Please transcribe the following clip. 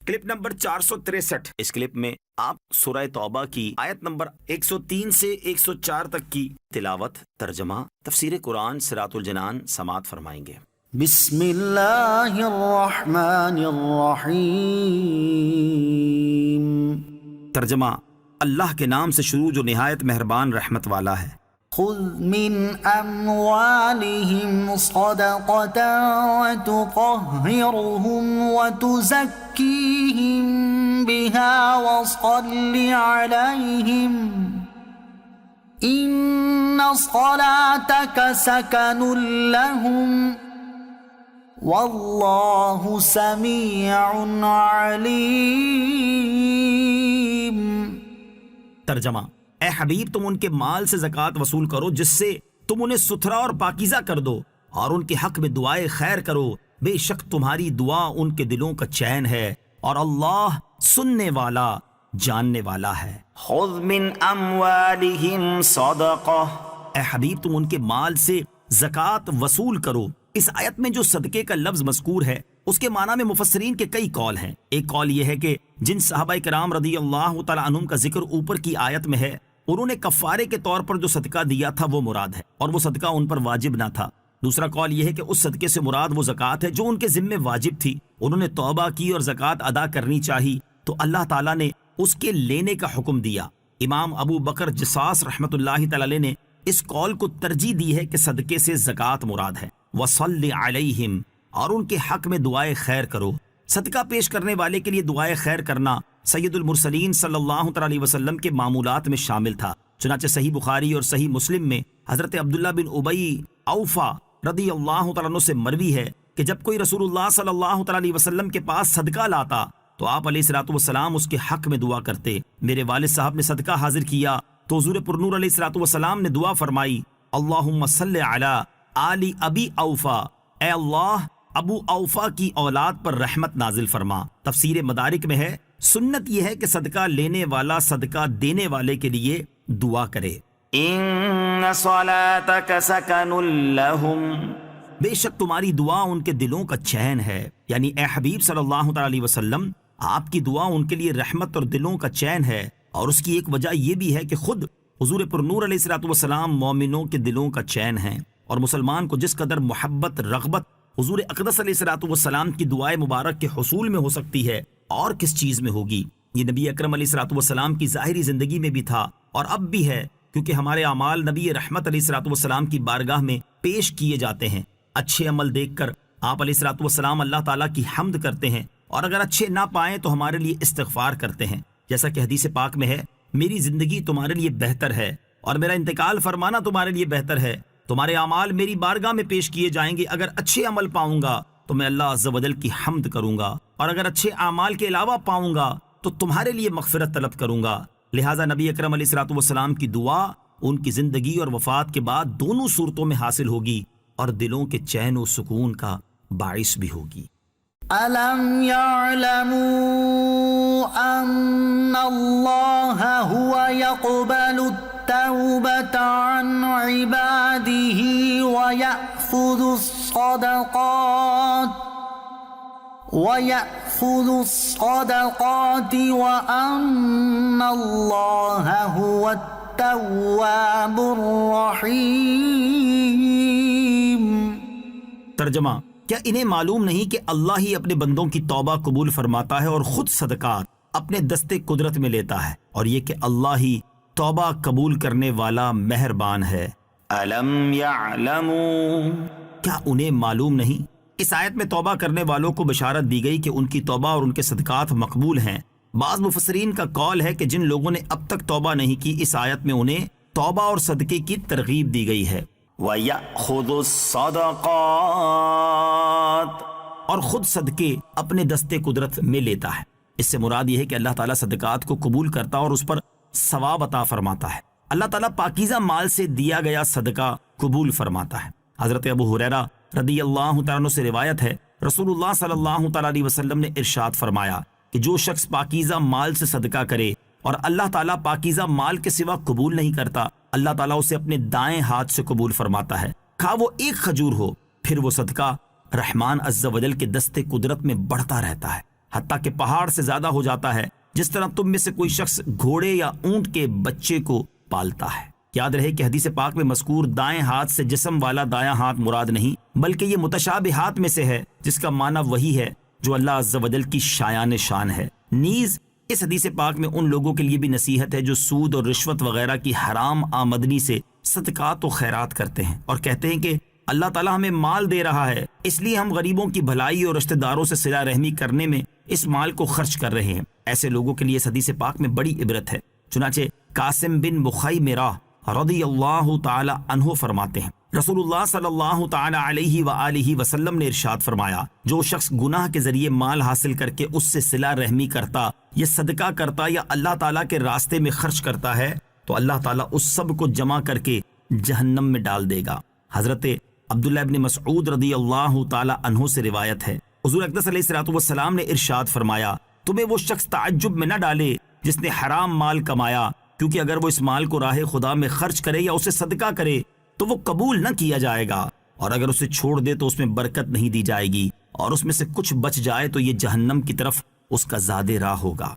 Clip number 463۔ اس clip میں آپ سورہ توبہ کی آیت نمبر 103 سے 104 تک کی تلاوت، ترجمہ، تفسیر قرآن صراط الجنان سماعت فرمائیں گے۔ بسم اللہ الرحمن الرحیم۔ ترجمہ، اللہ کے نام سے شروع جو نہایت مہربان رحمت والا ہے۔ خذ من اموالہم صدقۃ وتطہرہم وتزکیہم بہا وصل علیہم ان صلاتک سکن لہم واللہ سمیع علیم۔ ترجمہ، اے حبیب تم ان کے مال سے زکوٰۃ وصول کرو جس سے تم انہیں ستھرا اور پاکیزہ کر دو، اور ان کے حق میں دعائے خیر کرو، بے شک تمہاری دعا ان کے دلوں کا چین ہے اور اللہ سننے والا جاننے والا ہے۔ خذ من اموالہم صدقہ، اے حبیب تم ان کے مال سے زکوٰۃ وصول کرو۔ اس آیت میں جو صدقے کا لفظ مذکور ہے اس کے معنی میں مفسرین کے کئی قول ہیں۔ ایک قول یہ ہے کہ جن صحابہ کرام رضی اللہ تعالیٰ عنہم کا ذکر اوپر کی آیت میں ہے، انہوں نے کفارے کے طور پر جو صدقہ دیا تھا وہ مراد ہے، اور وہ صدقہ ان پر واجب نہ تھا۔ دوسرا قول یہ ہے کہ اس صدقے سے مراد وہ زکوٰۃ ہے جو ان کے ذمے واجب تھی، انہوں نے توبہ کی اور زکوٰۃ ادا کرنی چاہی تو اللہ تعالیٰ نے اس کے لینے کا حکم دیا۔ امام ابو بکر جصاص رحمۃ اللہ تعالی نے اس قول کو ترجیح دی ہے کہ صدقے سے زکوٰۃ مراد ہے۔ وصلی علیہم، اور ان کے حق میں دعائے خیر کرو۔ صدقہ پیش کرنے والے کے لیے دعائے خیر کرنا سید المرسلین صلی اللہ علیہ وسلم کے معمولات میں شامل تھا۔ چنانچہ صحیح بخاری اور صحیح مسلم میں حضرت عبداللہ بن ابی اوفا رضی اللہ تعالیٰ عنہ سے مروی ہے کہ جب کوئی رسول اللہ صلی اللہ علیہ وسلم کے پاس صدقہ لاتا تو آپ علیہ الصلوۃ والسلام اس کے حق میں دعا کرتے۔ میرے والد صاحب نے صدقہ حاضر کیا تو حضور پرنور علیہ الصلوۃ والسلام نے دعا فرمائی، اللہم صلی علی آل ابی اوفا، اے اللہ ابو اوفا کی اولاد پر رحمت نازل فرما۔ تفسیر مدارک میں ہے سنت یہ ہے کہ صدقہ لینے والا صدقہ دینے والے کے لیے دعا کرے۔ ان صلاتک سکن لہم، بے شک تمہاری دعا ان کے دلوں کا چین ہے، یعنی اے حبیب صلی اللہ علیہ وسلم آپ کی دعا ان کے لیے رحمت اور دلوں کا چین ہے، اور اس کی ایک وجہ یہ بھی ہے کہ خود حضور پرنور علیہ الصلوۃ والسلام مومنوں کے دلوں کا چین ہیں، اور مسلمان کو جس قدر محبت رغبت حضور اقدس علیہ الصلوۃ والسلام کی دعائے مبارک کے حصول میں ہو سکتی ہے اور کس چیز میں ہوگی۔ یہ نبی اکرم علیہ الصلوۃ والسلام کی ظاہری زندگی میں بھی تھا اور اب بھی ہے، کیونکہ ہمارے اعمال نبی رحمت علیہ الصلوۃ والسلام کی بارگاہ میں پیش کیے جاتے ہیں۔ اچھے عمل دیکھ کر آپ علیہ الصلوۃ والسلام اللہ تعالیٰ کی حمد کرتے ہیں، اور اگر اچھے نہ پائیں تو ہمارے لیے استغفار کرتے ہیں، جیسا کہ حدیث پاک میں ہے، میری زندگی تمہارے لیے بہتر ہے اور میرا انتقال فرمانا تمہارے لیے بہتر ہے۔ تمہارے اعمال میری بارگاہ میں پیش کیے جائیں گے، اگر اچھے عمل پاؤں گا تو میں اللہ عز و جل کی حمد کروں گا، اور اگر اچھے اعمال کے علاوہ پاؤں گا تو تمہارے لیے مغفرت طلب کروں گا۔ لہٰذا نبی اکرم علیہ الصلوۃ والسلام کی دعا ان کی زندگی اور وفات کے بعد دونوں صورتوں میں حاصل ہوگی اور دلوں کے چین و سکون کا باعث بھی ہوگی۔ أَلَمْ يَعْلَمُوا أَنَّ اللَّهَ هُوَ يَقْبَلُ التَّوْبَةَ عَنْ عِبَادِهِ وَيَأْخُذُ الصَّدَقَاتِ وَأَنَّ اللَّهَ هُوَ التَّوَّابُ الرَّحِيمُ۔ ترجمہ، کیا انہیں معلوم نہیں کہ اللہ ہی اپنے بندوں کی توبہ قبول فرماتا ہے اور خود صدقات اپنے دستے قدرت میں لیتا ہے، اور یہ کہ اللہ ہی توبہ قبول کرنے والا مہربان ہے۔ الم یعلموا، کیا انہیں معلوم نہیں؟ اس آیت میں توبہ کرنے والوں کو بشارت دی گئی کہ ان کی توبہ اور ان کے صدقات مقبول ہیں۔ بعض مفسرین کا قول ہے کہ جن لوگوں نے اب تک توبہ نہیں کی، اس آیت میں انہیں توبہ اور صدقے کی ترغیب دی گئی ہے۔ وَيَأْخُذُ الصَّدَقَاتِ، اور خود صدقے اپنے دستے قدرت میں لیتا ہے۔ اس سے مراد یہ ہے کہ اللہ تعالیٰ صدقات کو قبول کرتا اور اس پر ثواب عطا فرماتا ہے۔ اللہ تعالیٰ پاکیزہ مال سے دیا گیا صدقہ قبول فرماتا ہے۔ حضرت ابو ہریرہ رضی اللہ تعالیٰ عنہ سے روایت ہے، رسول اللہ صلی اللہ تعالیٰ علیہ وسلم نے ارشاد فرمایا کہ جو شخص پاکیزہ مال سے صدقہ کرے اور اللہ تعالیٰ پاکیزہ مال کے سوا قبول نہیں کرتا، اللہ تعالیٰ اسے اپنے دائیں ہاتھ سے قبول فرماتا ہے، خواہ وہ ایک کھجور ہو، پھر وہ صدقہ رحمان عز و جل کے دستے قدرت میں بڑھتا رہتا ہے۔ حتیٰ کہ پہاڑ سے زیادہ ہو جاتا ہے، جس طرح تم میں سے کوئی شخص گھوڑے یا اونٹ کے بچے کو پالتا ہے۔ یاد رہے کہ حدیث پاک میں مذکور دائیں ہاتھ سے جسم والا دایاں ہاتھ مراد نہیں، بلکہ یہ متشابہات میں سے ہے، جس کا معنی وہی ہے جو اللہ عز و جل کی شایان شان ہے۔ نیز اس حدیث پاک میں ان لوگوں کے لیے بھی نصیحت ہے جو سود اور رشوت وغیرہ کی حرام آمدنی سے صدقات و خیرات کرتے ہیں اور کہتے ہیں کہ اللہ تعالیٰ ہمیں مال دے رہا ہے، اس لیے ہم غریبوں کی بھلائی اور رشتہ داروں سے صلہ رحمی کرنے میں اس مال کو خرچ کر رہے ہیں۔ ایسے لوگوں کے لیے اس حدیث پاک میں بڑی عبرت ہے۔ چنانچہ قاسم بن بخیمرہ رضی اللہ تعالی عنہ فرماتے ہیں، رسول اللہ صلی اللہ تعالی علیہ وآلہ وسلم نے ارشاد فرمایا، جو شخص گناہ کے ذریعے مال حاصل کر کے اس سے صلہ رحمی کرتا یا صدقہ کرتا یا اللہ تعالیٰ کے راستے میں خرچ کرتا ہے تو اللہ تعالیٰ اس سب کو جمع کر کے جہنم میں ڈال دے گا۔ حضرت عبداللہ ابن مسعود رضی اللہ تعالی عنہ سے روایت ہے، حضور اقدس علیہ الصلوۃ والسلام نے ارشاد فرمایا، تمہیں وہ شخص تعجب میں نہ ڈالے جس نے حرام مال کمایا، کیونکہ اگر وہ اس مال کو راہ خدا میں خرچ کرے یا اسے صدقہ کرے تو وہ قبول نہ کیا جائے گا، اور اگر اسے چھوڑ دے تو اس میں برکت نہیں دی جائے گی، اور اس میں سے کچھ بچ جائے تو یہ جہنم کی طرف اس کا زاد راہ ہوگا۔